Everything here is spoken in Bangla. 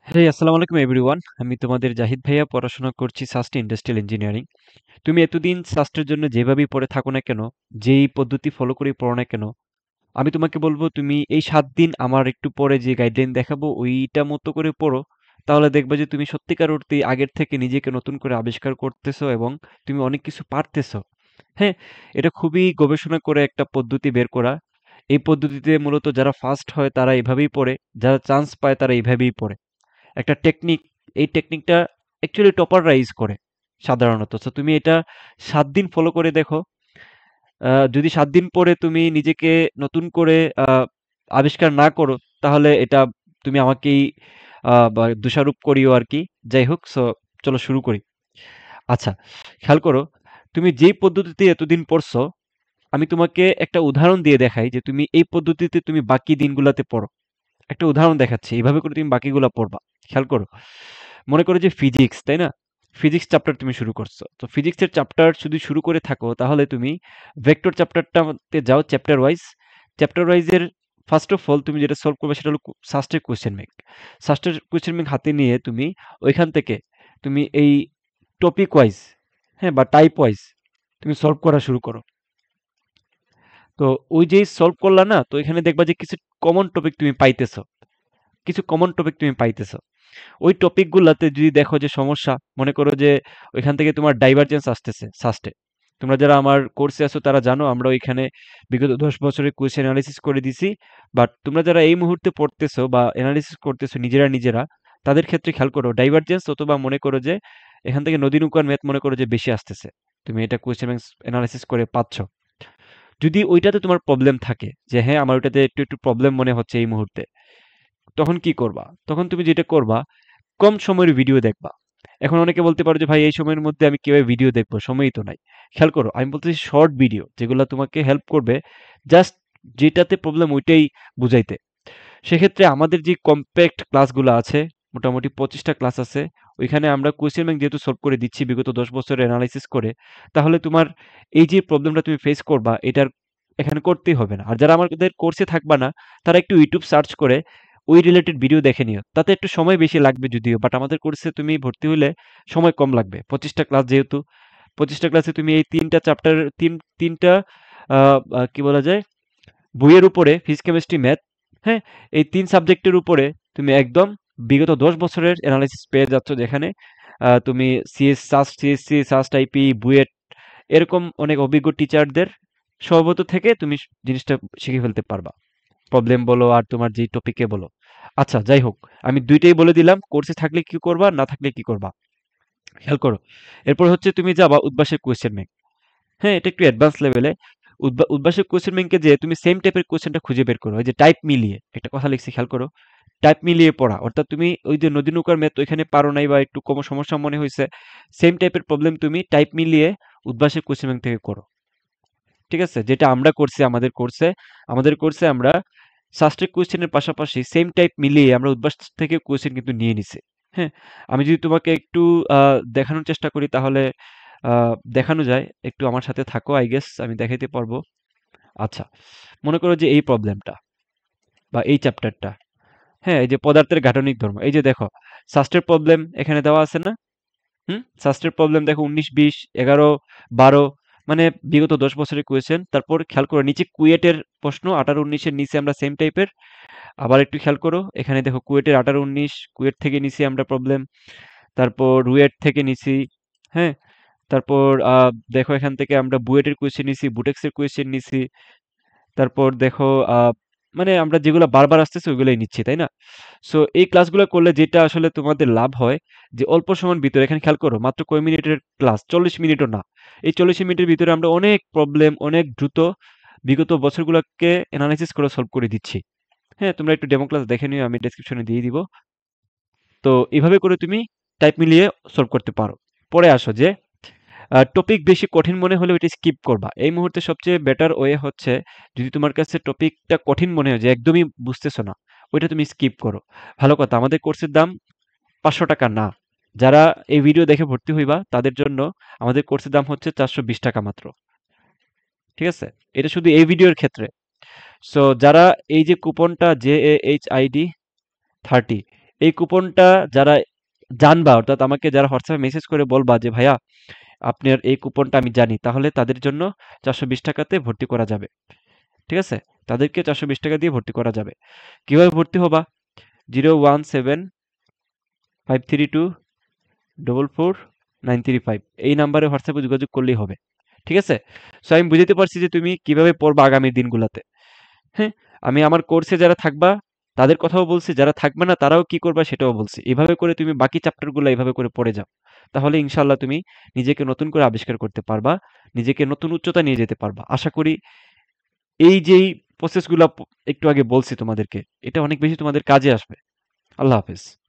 হ্যাঁ, আসসালামু আলাইকুম এভরিওয়ান। আমি তোমাদের জাহিদ ভাইয়া, পড়াশোনা করছি সাস্ট ইন্ডাস্ট্রিয়াল ইঞ্জিনিয়ারিং। তুমি এতদিন সাস্টের জন্য যেভাবেই পড়ে থাকো না কেন, যেই পদ্ধতি ফলো করে পড়ো না কেন, আমি তোমাকে বলবো তুমি এই 7 দিন আমার একটু পরে যে গাইডলাইন দেখাবো ওইটা মতো করে পড়ো। তাহলে দেখবে যে তুমি সত্যিকার অর্থে আগের থেকে নিজেকে নতুন করে আবিষ্কার করতেছো এবং তুমি অনেক কিছু পারতেছো। হ্যাঁ, এটা খুবই গবেষণা করে একটা পদ্ধতি বের করা। এই পদ্ধতিতে মূলত যারা ফার্স্ট হয় তারা এভাবেই পড়ে, যারা চান্স পায় তারা এইভাবেই পড়ে। একটা টেকনিক, এই টেকনিকটা অ্যাকচুয়ালি টপাররা ইউজ করে সাধারণত। সো তুমি এটা 7 দিন ফলো করে দেখো। যদি 7 দিন পরে তুমি নিজেকে নতুন করে আবিষ্কার না করো, তাহলে এটা তুমি আমাকেই বা দোষারোপ করিও আর কি। যাই হোক, সো চলো শুরু করি। আচ্ছা, খেয়াল করো, তুমি যেই পদ্ধতিতে এতদিন পড়ছো, আমি তোমাকে একটা উদাহরণ দিয়ে দেখাই যে তুমি এই পদ্ধতিতে তুমি বাকি দিনগুলোতে পড়ো। একটা উদাহরণ দেখাচ্ছি, এইভাবে করে তুমি বাকিগুলো পড়বা। খেয়াল করো, মনে করো যে ফিজিক্স, তাই না? ফিজিক্স চ্যাপ্টার তুমি শুরু করছো, তো ফিজিক্সের চ্যাপ্টার যদি শুরু করে থাকো তাহলে তুমি ভেক্টর চ্যাপ্টারটাতে যাও চ্যাপ্টার ওয়াইজ। চ্যাপ্টার ওয়াইজের ফার্স্ট অফ অল তুমি যেটা সলভ করবে সেটা হলো সাস্টের কোয়েশ্চেন ব্যাংক। সাস্টের কোয়েশ্চেন ব্যাংক হাতে নিয়ে তুমি ওইখান থেকে তুমি এই টপিক ওয়াইজ, হ্যাঁ, বা টাইপ ওয়াইজ তুমি সলভ করা শুরু করো। তো ওই যেই সলভ করলা না, তো এখানে দেখবা যে কিছু কমন টপিক তুমি পাইতেছো, কিছু কমন টপিক তুমি পাইতেছো। ওই টপিকগুলাতে যদি দেখো যে সমস্যা, মনে করো যে ওইখান থেকে তোমার ডাইভারজেন্স আসতেছে সাস্টে। তোমরা যারা আমার কোর্সে আছো তারা জানো আমরা ওইখানে বিগত 10 বছরের কোয়েশ্চেন অ্যানালিসিস করে দিছি। বাট তোমরা যারা এই মুহূর্তে পড়তেছো বা অ্যানালিসিস করতেছো নিজেরা নিজেরা, তাদের ক্ষেত্রে খেয়াল করো ডাইভারজেন্স, অথবা মনে করো যে এখান থেকে নদী নৌকার ম্যাথ মনে করো যে বেশি আসতেছে, তুমি এটা কোয়েশ্চেন অ্যানালিসিস করে পাচ্ছ। যদি ওইটাতে তোমার প্রবলেম থাকে যে হ্যাঁ আমার ওইটাতে একটু একটু প্রবলেম মনে হচ্ছে এই মুহূর্তে, তখন কি করবা? তখন তুমি যেটা করবা, কম সময়ের ভিডিও দেখবা। এখন অনেকে বলতে পারো যে ভাই এই সময়ের মধ্যে আমি কিভাবে ভিডিও দেখবো, সময়ই তো নাই। খেয়াল করো, আমি বলতেছি শর্ট ভিডিও যেগুলো তোমাকে হেল্প করবে জাস্ট যেটাতে প্রবলেম ওইটাই বুঝাইতে। সেক্ষেত্রে আমাদের যে কম্প্যাক্ট ক্লাসগুলো আছে, মোটামুটি 25টা ক্লাস আছে, ওইখানে আমরা কোয়েশ্চেন ব্যাংক যেহেতু সলভ করে দিচ্ছি বিগত 10 বছরের অ্যানালাইসিস করে, তাহলে তোমার এই যে প্রবলেমটা তুমি ফেস করবা এটার এখানে করতেই হবে না। আর যারা আমাদের কোর্সে থাকবা না, তারা একটু ইউটিউব সার্চ করে ওই রিলেটেড ভিডিও দেখে নিও, তাতে একটু সময় বেশি লাগবে যদিও, বাট আমাদের কোর্সে তুমি ভর্তি হলে সময় কম লাগবে। 25টা ক্লাস যেহেতু, 25টা ক্লাসে তুমি এই তিনটা চ্যাপ্টার, তিনটা কি বলা যায়, বইয়ের উপরে ফিজিক্স কেমিস্ট্রি ম্যাথ, হ্যাঁ, এই 3 সাবজেক্টের উপরে তুমি একদম বিগত 10 বছরের অ্যানালাইসিস পেয়ে যাচ্ছ, যেখানে তুমি সিএসসি, সাস্ট আইপি, বুয়েট, এরকম অনেক অভিজ্ঞ টিচারদের সহবত থেকে তুমি জিনিসটা শিখে ফেলতে পারবা। প্রবলেম বলো আর তোমার যেই টপিকে বলো। আচ্ছা, যাই হোক, আমি দুইটাই বলে দিলাম, কোর্সে থাকলে কি করবা, না থাকলে কি করবা। খেয়াল করো, এরপর হচ্ছে তুমি যাবা উদ্ভাসের কোয়েশ্চেন ব্যাংক। হ্যাঁ, এটা একটু অ্যাডভান্স লেভেলে। উদ্ভাসের কোয়েশ্চেন ব্যাংকে যে তুমি সেম টাইপের কোয়েশ্চেনটা খুঁজে বের করো, ওই যে টাইপ মিলিয়ে একটা কথা লিখছি, খেয়াল করো, টাইপ মিলিয়ে পড়া। অর্থাৎ তুমি ওই যে নদী নৌকার ম্যাথ ওইখানে পারো নাই বা একটু কম সমস্যা মনে হয়েছে, সেম টাইপের প্রবলেম তুমি টাইপ মিলিয়ে উদ্ভাসের কোয়েশ্চেন ব্যাংক থেকে করো। ঠিক আছে, যেটা আমরা করছি আমাদের কোর্সে আমরা সাস্টের কোয়েশ্চেনের পাশাপাশি সেম টাইপ মিলিয়ে আমরা উদ্ভাস থেকে কোয়েশ্চেন কিন্তু নিয়ে নিছি। হ্যাঁ, আমি যদি তোমাকে একটু দেখানোর চেষ্টা করি তাহলে দেখানো যায়, একটু আমার সাথে থাকো, আই গেস আমি দেখাইতে পারবো। আচ্ছা, মনে করো যে এই প্রবলেমটা বা এই চ্যাপ্টারটা, হ্যাঁ, এই যে পদার্থের গাঠনিক ধর্ম, এই যে দেখো সাস্টের প্রবলেম এখানে দেওয়া আছে না? সাস্টের প্রবলেম দেখো 19, 20, 11, 12, মানে বিগত 10 বছরের কোয়েশ্চেন। তারপর খেয়াল করো নিচে কুয়েটের প্রশ্ন 18, 19-এর নিচে আমরা সেম টাইপের। আবার একটু খেয়াল করো, এখানে দেখো কুয়েটের 18, 19, কুয়েট থেকে নিছি আমরা প্রবলেম। তারপর রুয়েট থেকে নিছি, হ্যাঁ। তারপর দেখো এখান থেকে আমরা বুয়েটের কোয়েশ্চেন নিছি, বুটেক্সের কোয়েশ্চেন নিছি। তারপর দেখো মানে আমরা যেগুলো বারবার আসতেছে ওইগুলোই নিচ্ছি, তাই না? সো এই ক্লাসগুলো করলে যেটা আসলে তোমাদের লাভ হয়, যে অল্প সময়ের ভিতরে, এখানে খেয়াল করো মাত্র কয় মিনিটের ক্লাস, 40 মিনিটও না। এই 40 মিনিটের ভিতরে আমরা অনেক প্রবলেম অনেক দ্রুত বিগত বছরগুলোকে অ্যানালাইসিস করে সলভ করে দিচ্ছি। হ্যাঁ, তোমরা একটু ডেমো ক্লাস দেখে নিও, আমি ডেসক্রিপশনে দিয়ে দিব। তো এভাবে করে তুমি টাইপ মিলিয়ে সলভ করতে পারো। পরে আসো যে টপিক বেশি কঠিন মনে হলে ওইটা স্কিপ করবা। এই মুহূর্তে সবচেয়ে বেটার ওয়ে হচ্ছে, যদি তোমার কাছে টপিকটা কঠিন মনে হয় যে একদমই বুঝতেছো না, ওইটা তুমি স্কিপ করো। ভালো কথা, আমাদের কোর্সের দাম 500 টাকা না। যারা এই ভিডিও দেখে ভর্তি হইবা তাদের জন্য আমাদের কোর্সের দাম হচ্ছে 420 টাকা মাত্র। ঠিক আছে, এটা শুধু এই ভিডিওর ক্ষেত্রে। সো যারা এই যে কুপনটা JAHID 30, এই কুপনটা যারা জানবা, অর্থাৎ আমাকে যারা হোয়াটসঅ্যাপে মেসেজ করে বলবা যে ভাইয়া আপনার এই কুপনটা আমি জানি, তাহলে তাদের জন্য 420 টাকাতে ভর্তি করা যাবে। ঠিক আছে? তাদেরকে 420 টাকা দিয়ে ভর্তি করা যাবে। কিভাবে ভর্তি হবা? 01753244935 এই নাম্বারে হোয়াটসঅ্যাপে যোগাযোগ করলেই হবে। ঠিক আছে? সো আমি বুঝাতে পারছি যে তুমি কিভাবে পড়বা আগামী দিনগুলাতে। হ্যাঁ? আমি আমার কোর্সে যারা থাকবা তাদের কথাও বলছি, যারা থাকবে না তারাও কি করবা সেটাও বলছি। এভাবে করে তুমি বাকি চ্যাপ্টারগুলো এভাবে করে পড়ে যাও। তাহলে ইনশাআল্লাহ তুমি নিজেকে নতুন করে আবিষ্কার করতে পারবা, নিজেকে নতুন উচ্চতায় নিয়ে যেতে পারবা। আশা করি এই যেই প্রসেসগুলা একটু আগে বলছি তোমাদেরকে, এটা অনেক বেশি তোমাদের কাজে আসবে। আল্লাহ হাফেজ।